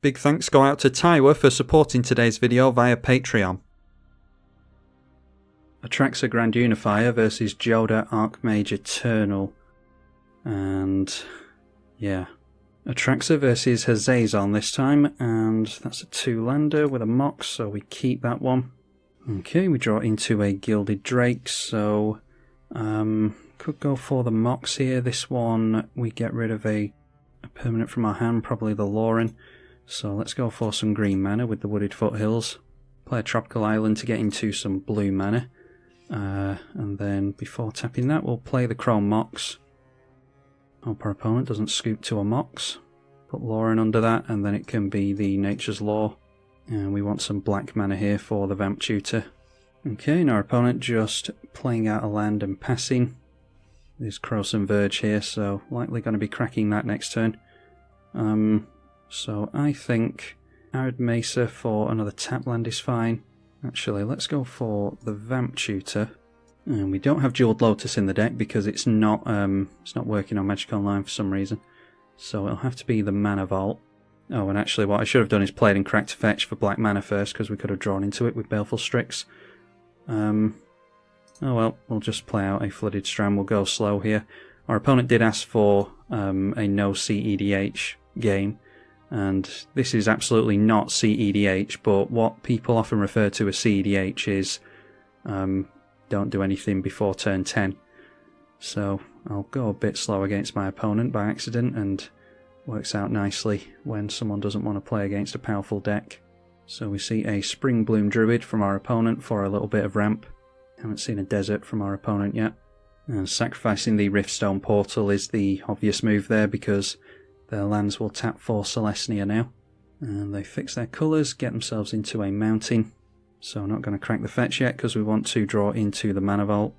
Big thanks go out to Tywa for supporting today's video via Patreon. Atraxa Grand Unifier versus Joda Archmage Eternal. And yeah, Atraxa versus Hazazon this time, and that's a 2-lander with a Mox, so we keep that one. Okay, we draw into a Gilded Drake, so could go for the Mox here. This one we get rid of a permanent from our hand, probably the Lauren. So let's go for some green mana with the Wooded Foothills. Play a Tropical Island to get into some blue mana. And then before tapping that, we'll play the Chrome Mox. Hope our opponent doesn't scoop to a Mox. Put Lauren under that, and then it can be the Nature's Law. And we want some black mana here for the Vamp Tutor. Okay, now our opponent just playing out a land and passing. There's Krosan Verge here, so likely going to be cracking that next turn. So I think Arid Mesa for another tap land is fine. Actually, let's go for the Vamp Tutor. And we don't have Jeweled Lotus in the deck because it's not working on Magic Online for some reason. So it'll have to be the Mana Vault. Oh, and actually what I should have done is played and cracked Fetch for black mana first, because we could have drawn into it with Baleful Strix. Oh well, we'll just play out a Flooded Strand. We'll go slow here. Our opponent did ask for a no CEDH game. And this is absolutely not CEDH, but what people often refer to as CEDH is don't do anything before turn 10. So I'll go a bit slow against my opponent by accident, and works out nicely when someone doesn't want to play against a powerful deck. So we see a Spring Bloom Druid from our opponent for a little bit of ramp. Haven't seen a Desert from our opponent yet. And sacrificing the Riftstone Portal is the obvious move there, because their lands will tap for Celestia now. And they fix their colours, get themselves into a mountain. So not going to crack the fetch yet because we want to draw into the Mana Vault.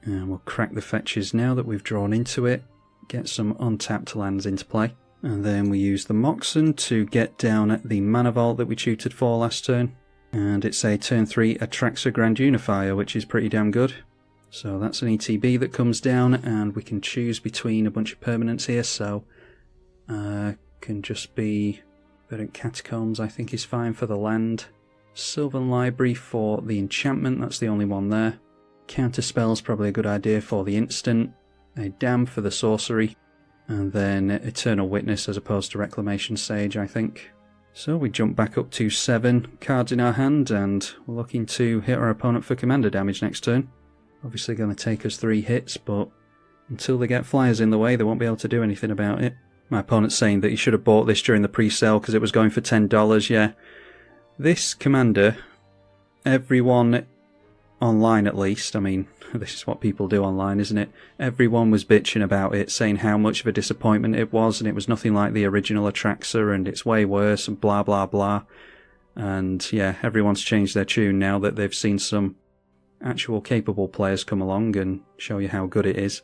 And we'll crack the fetches now that we've drawn into it. Get some untapped lands into play. And then we use the Moxen to get down at the Mana Vault that we tutored for last turn. And it's a turn 3 Atraxa Grand Unifier, which is pretty damn good. So that's an ETB that comes down, and we can choose between a bunch of permanents here, so can just be Verdant Catacombs, I think is fine for the land. Sylvan Library for the enchantment, that's the only one there. Counterspell's probably a good idea for the instant. A Dam for the sorcery. And then Eternal Witness as opposed to Reclamation Sage, I think. So we jump back up to 7 cards in our hand, and we're looking to hit our opponent for commander damage next turn. Obviously going to take us 3 hits, but until they get flyers in the way, they won't be able to do anything about it. My opponent's saying that he should have bought this during the pre-sale because it was going for $10. Yeah, this commander, everyone online at least, I mean, this is what people do online, isn't it? Everyone was bitching about it, saying how much of a disappointment it was, and it was nothing like the original Atraxa, and it's way worse, and blah blah blah. And yeah, everyone's changed their tune now that they've seen some actual capable players come along and show you how good it is.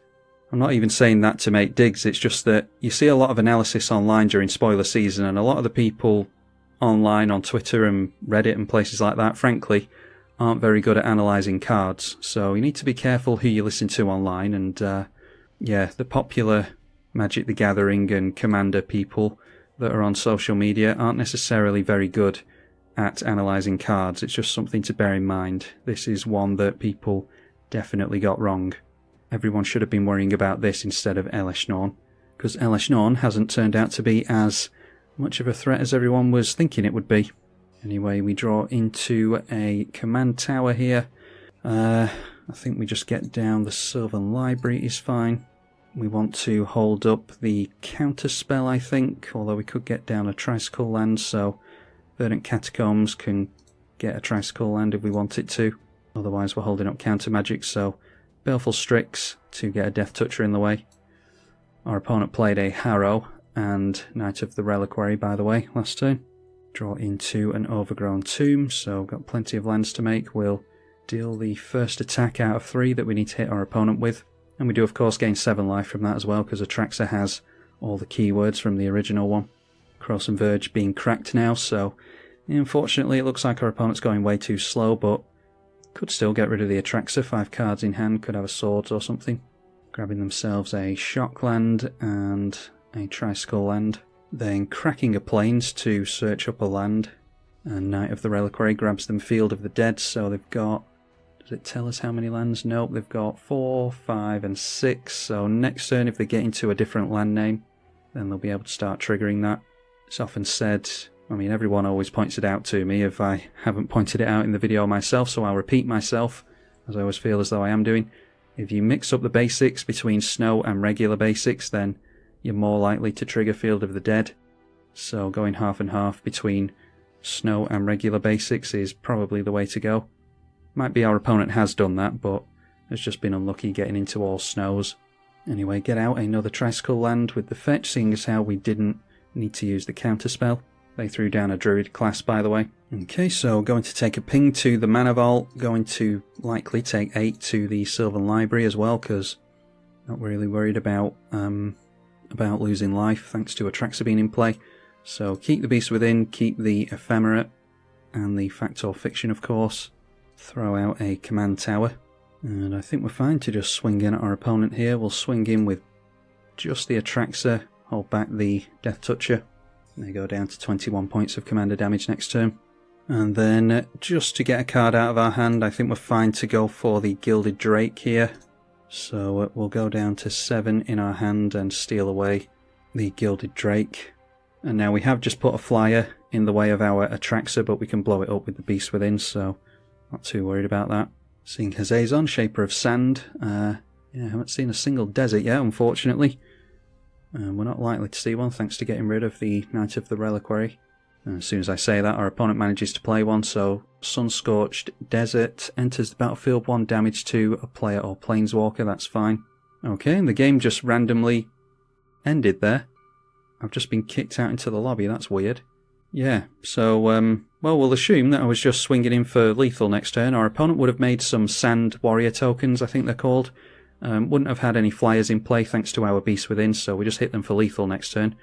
I'm not even saying that to make digs, it's just that you see a lot of analysis online during spoiler season, and a lot of the people online on Twitter and Reddit and places like that, frankly, aren't very good at analysing cards. So you need to be careful who you listen to online, and yeah, the popular Magic the Gathering and Commander people that are on social media aren't necessarily very good at analysing cards. It's just something to bear in mind. This is one that people definitely got wrong. Everyone should have been worrying about this instead of Elesh Norn, because Elesh Norn hasn't turned out to be as much of a threat as everyone was thinking it would be. Anyway, we draw into a command tower here. I think we just get down the Sylvan Library is fine. We want to hold up the counterspell, I think, although we could get down a Tricycle land, so Verdant Catacombs can get a Tricycle land if we want it to. Otherwise we're holding up counter magic, so Baleful Strix to get a Death Toucher in the way. Our opponent played a Harrow and Knight of the Reliquary, by the way, last turn. Draw into an Overgrown Tomb, so got plenty of lands to make. We'll deal the first attack out of 3 that we need to hit our opponent with. And we do of course gain 7 life from that as well, because Atraxa has all the keywords from the original one. Krosan Verge being cracked now, so unfortunately it looks like our opponent's going way too slow, but could still get rid of the Atraxa. 5 cards in hand, could have a Swords or something. Grabbing themselves a Shock land and a Tricycle land. then cracking a plains to search up a land, and Knight of the Reliquary grabs them Field of the Dead, so they've got, does it tell us how many lands? Nope, they've got 4, 5 and 6, so next turn if they get into a different land name, then they'll be able to start triggering that. It's often said, I mean everyone always points it out to me if I haven't pointed it out in the video myself, so I'll repeat myself, as I always feel as though I am doing. If you mix up the basics between snow and regular basics, then you're more likely to trigger Field of the Dead. So going half and half between snow and regular basics is probably the way to go. Might be our opponent has done that, but has just been unlucky getting into all snows. Anyway, get out another Tricycle land with the fetch, seeing as how we didn't need to use the counterspell. They threw down a Druid class, by the way. Okay, so going to take a ping to the Mana Vault, going to likely take 8 to the Sylvan Library as well, because not really worried about losing life thanks to Atraxa being in play. So keep the Beast Within, keep the Ephemerate, and the Factor Fiction of course. Throw out a Command Tower, and I think we're fine to just swing in at our opponent here. We'll swing in with just the Atraxa, hold back the Death Toucher. They go down to 21 points of commander damage next turn. And then just to get a card out of our hand, I think we're fine to go for the Gilded Drake here. So we'll go down to 7 in our hand and steal away the Gilded Drake. And now we have just put a flyer in the way of our Atraxa, but we can blow it up with the Beast Within, so not too worried about that. Seeing Hazazon, Shaper of Sand. Yeah, I haven't seen a single desert yet, unfortunately. We're not likely to see one thanks to getting rid of the Knight of the Reliquary. As soon as I say that, our opponent manages to play one, so Sun-Scorched Desert enters the battlefield, 1 damage to a player or planeswalker, that's fine. Okay, and the game just randomly ended there. I've just been kicked out into the lobby, that's weird. Yeah, so, well, we'll assume that I was just swinging in for lethal next turn. Our opponent would have made some Sand Warrior tokens, I think they're called. Wouldn't have had any flyers in play thanks to our Beast Within, so we just hit them for lethal next turn.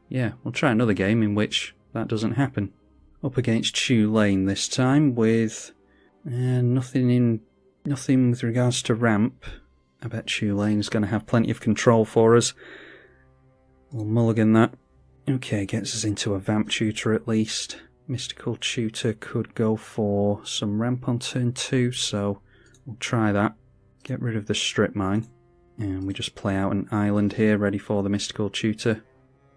Yeah, we'll try another game in which that doesn't happen. Up against Chew Lane this time with nothing with regards to ramp. I bet Chew Lane is going to have plenty of control for us. We'll mulligan that. Okay, gets us into a Vamp Tutor at least. Mystical Tutor could go for some ramp on turn 2, so we'll try that. Get rid of the Strip Mine, and we just play out an island here ready for the Mystical Tutor.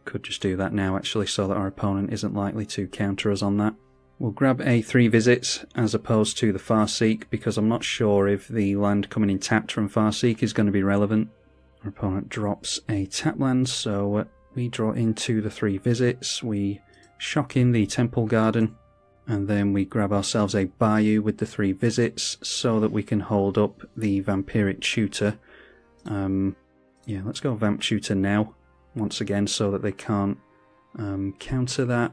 Could just do that now actually, so that our opponent isn't likely to counter us on that. We'll grab a 3 visits as opposed to the Farseek, because I'm not sure if the land coming in tapped from Farseek is going to be relevant. Our opponent drops a tap land, so we draw into the 3 visits, we shock in the Temple Garden, and then we grab ourselves a Bayou with the 3 visits so that we can hold up the Vampiric Tutor. Yeah, let's go Vamp Tutor now, once again, so that they can't counter that.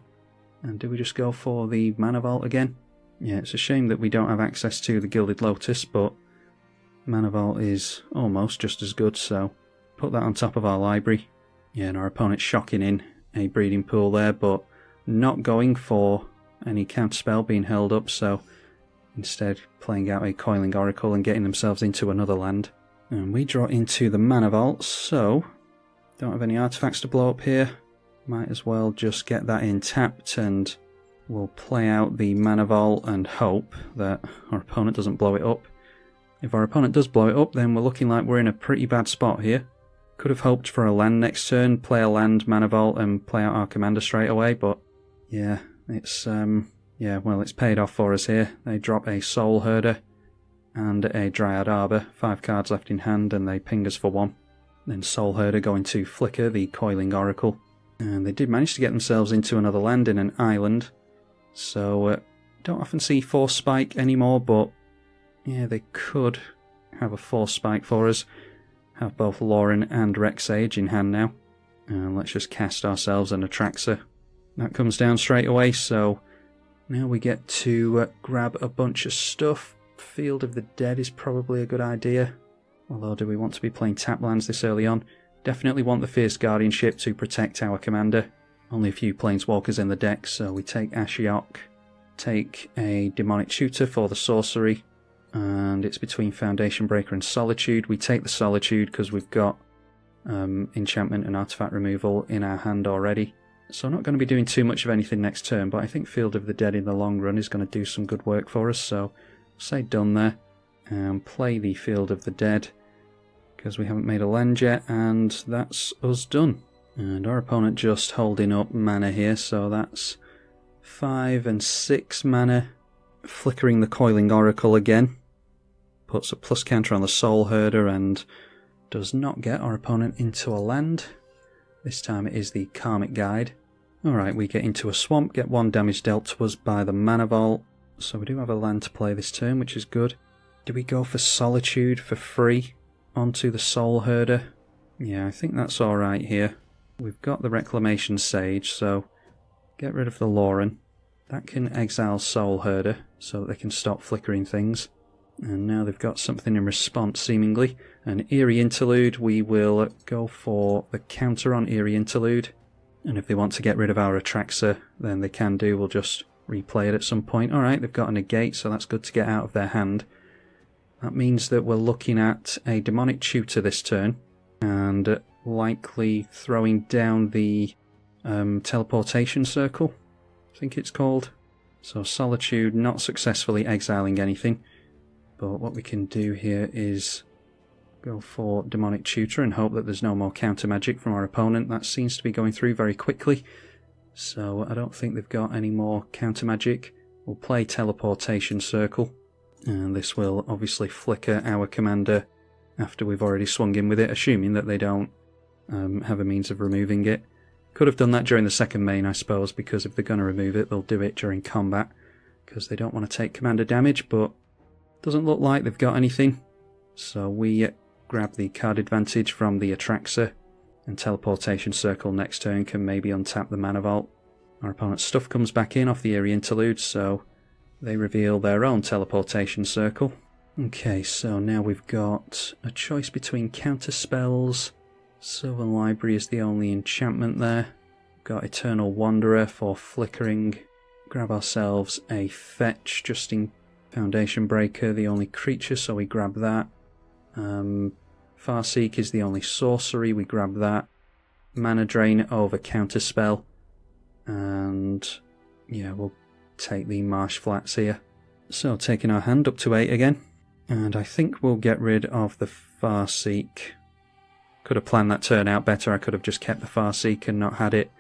And do we just go for the Mana Vault again? Yeah, it's a shame that we don't have access to the Gilded Lotus, but Mana Vault is almost just as good, so put that on top of our library. Yeah, and our opponent's shocking in a Breeding Pool there, but not going for any counterspell being held up, so instead playing out a Coiling Oracle and getting themselves into another land. And we draw into the Mana Vault, so don't have any artifacts to blow up here. Might as well just get that in tapped, and we'll play out the Mana Vault and hope that our opponent doesn't blow it up. If our opponent does blow it up, then we're looking like we're in a pretty bad spot here. Could have hoped for a land next turn, play a land, Mana Vault, and play out our commander straight away, but yeah, it's it's paid off for us here. They drop a Soul Herder and a Dryad Arbor, 5 cards left in hand, and they ping us for 1. Then Soul Herder going to flicker the Coiling Oracle. And they did manage to get themselves into another land in an island. So, don't often see Force Spike anymore, but yeah, they could have a Force Spike for us. Have both Lauren and Rexage in hand now. And let's just cast ourselves an Atraxa. That comes down straight away, so now we get to grab a bunch of stuff. Field of the Dead is probably a good idea. Although, do we want to be playing tap lands this early on? Definitely want the Fierce Guardianship to protect our commander. Only a few Planeswalkers in the deck, so we take Ashiok, take a Demonic Tutor for the sorcery, and it's between Foundation Breaker and Solitude. We take the Solitude because we've got enchantment and artifact removal in our hand already. So I'm not going to be doing too much of anything next turn, but I think Field of the Dead in the long run is going to do some good work for us, so say done there, and play the Field of the Dead, because we haven't made a land yet, and that's us done. And our opponent just holding up mana here, so that's 5 and 6 mana. Flickering the Coiling Oracle again, puts a plus counter on the Soul Herder and does not get our opponent into a land. This time it is the Karmic Guide. Alright, we get into a swamp, get 1 damage dealt to us by the Mana Vault, so we do have a land to play this turn, which is good. Do we go for Solitude for free onto the Soul Herder? Yeah, I think that's alright here. We've got the Reclamation Sage, so get rid of the Lauren. That can exile Soul Herder, so that they can stop flickering things. And now they've got something in response, seemingly. An Eerie Interlude, we will go for the counter on Eerie Interlude. And if they want to get rid of our Atraxa, then they can do. We'll just replay it at some point. Alright, they've got a negate, so that's good to get out of their hand. That means that we're looking at a Demonic Tutor this turn, and likely throwing down the Teleportation Circle, I think it's called. So Solitude not successfully exiling anything, but what we can do here is go for Demonic Tutor and hope that there's no more counter magic from our opponent. That seems to be going through very quickly, so I don't think they've got any more counter magic. We'll play Teleportation Circle, and this will obviously flicker our commander after we've already swung in with it, assuming that they don't have a means of removing it. Could have done that during the second main, I suppose, because if they're going to remove it, they'll do it during combat, because they don't want to take commander damage, but doesn't look like they've got anything. So we grab the card advantage from the Atraxa, and Teleportation Circle next turn can maybe untap the Mana Vault. Our opponent's stuff comes back in off the Eerie Interlude, so they reveal their own Teleportation Circle. Okay, so now we've got a choice between counter spells. Sylvan Library is the only enchantment there. We've got Eternal Wanderer for flickering. Grab ourselves a fetch, just in Foundation Breaker, the only creature, so we grab that. Farseek is the only sorcery, we grab that. Mana Drain over Counterspell, and yeah, we'll take the Marsh Flats here. So taking our hand up to 8 again, and I think we'll get rid of the Farseek. Could have planned that turn out better. I could have just kept the Farseek and not had it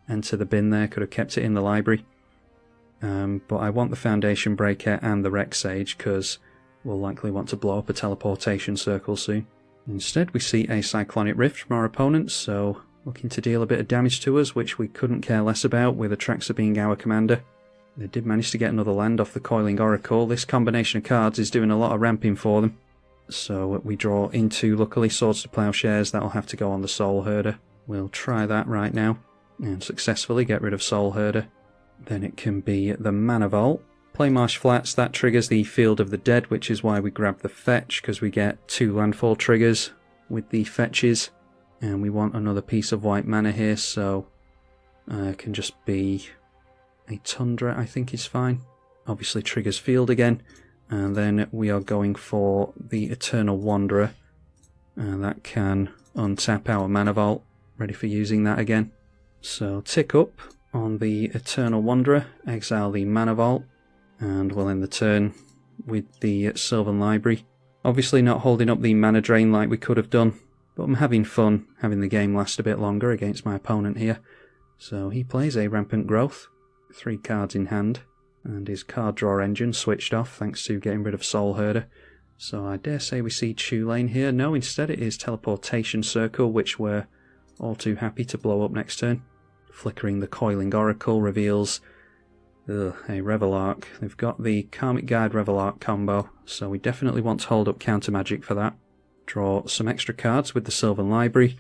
enter the bin there, could have kept it in the library. But I want the Foundation Breaker and the Rex Sage, because we'll likely want to blow up a Teleportation Circle soon. Instead we see a Cyclonic Rift from our opponents, so looking to deal a bit of damage to us, which we couldn't care less about with Atraxa being our commander. They did manage to get another land off the Coiling Oracle. This combination of cards is doing a lot of ramping for them. So we draw into, luckily, Swords to Plowshares. That'll have to go on the Soul Herder. We'll try that right now and successfully get rid of Soul Herder. Then it can be the Mana Vault. Play Marsh Flats, that triggers the Field of the Dead, which is why we grab the fetch, because we get 2 landfall triggers with the fetches. And we want another piece of white mana here, so it can just be a Tundra, I think is fine. Obviously triggers Field again. And then we are going for the Eternal Wanderer, and that can untap our Mana Vault, ready for using that again. So tick up on the Eternal Wanderer, exile the Mana Vault, and we'll end the turn with the Sylvan Library. Obviously not holding up the mana drain like we could have done, but I'm having fun having the game last a bit longer against my opponent here. So he plays a Rampant Growth, 3 cards in hand, and his card draw engine switched off thanks to getting rid of Soul Herder. So I dare say we see Tulane here. No, instead it is Teleportation Circle, which we're all too happy to blow up next turn. Flickering the Coiling Oracle reveals a Revelark. They've got the Karmic Guide Revelark combo, so we definitely want to hold up counter magic for that. Draw some extra cards with the Sylvan Library.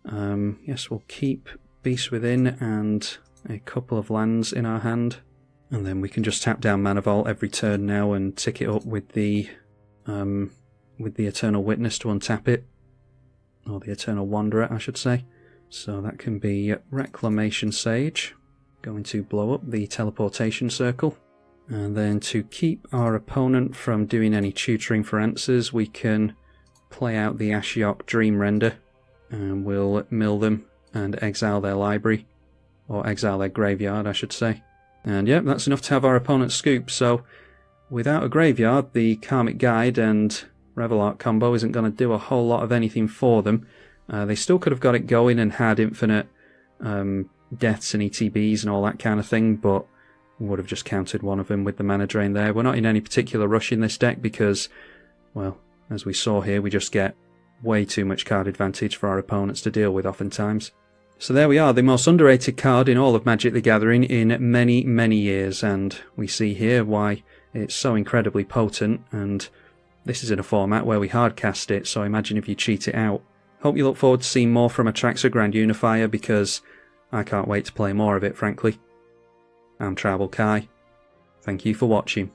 Yes, we'll keep Beast Within and a couple of lands in our hand. And then we can just tap down Mana Vault every turn now and tick it up with the Eternal Witness to untap it. Or the Eternal Wanderer, I should say. So that can be Reclamation Sage. Going to blow up the Teleportation Circle. And then to keep our opponent from doing any tutoring for answers, we can play out the Ashiok Dream Render and we'll mill them and exile their library, or exile their graveyard I should say. And yep, that's enough to have our opponent scoop. So without a graveyard, the Karmic Guide and Revelark combo isn't going to do a whole lot of anything for them. They still could have got it going and had infinite deaths and ETBs and all that kind of thing, but would have just countered one of them with the mana drain there. We're not in any particular rush in this deck because, well, as we saw here, we just get way too much card advantage for our opponents to deal with oftentimes. So there we are, the most underrated card in all of Magic the Gathering in many, many years, and we see here why it's so incredibly potent, and this is in a format where we hardcast it, so imagine if you cheat it out. Hope you look forward to seeing more from Atraxa Grand Unifier, because I can't wait to play more of it, frankly. I'm tribalkai. Thank you for watching.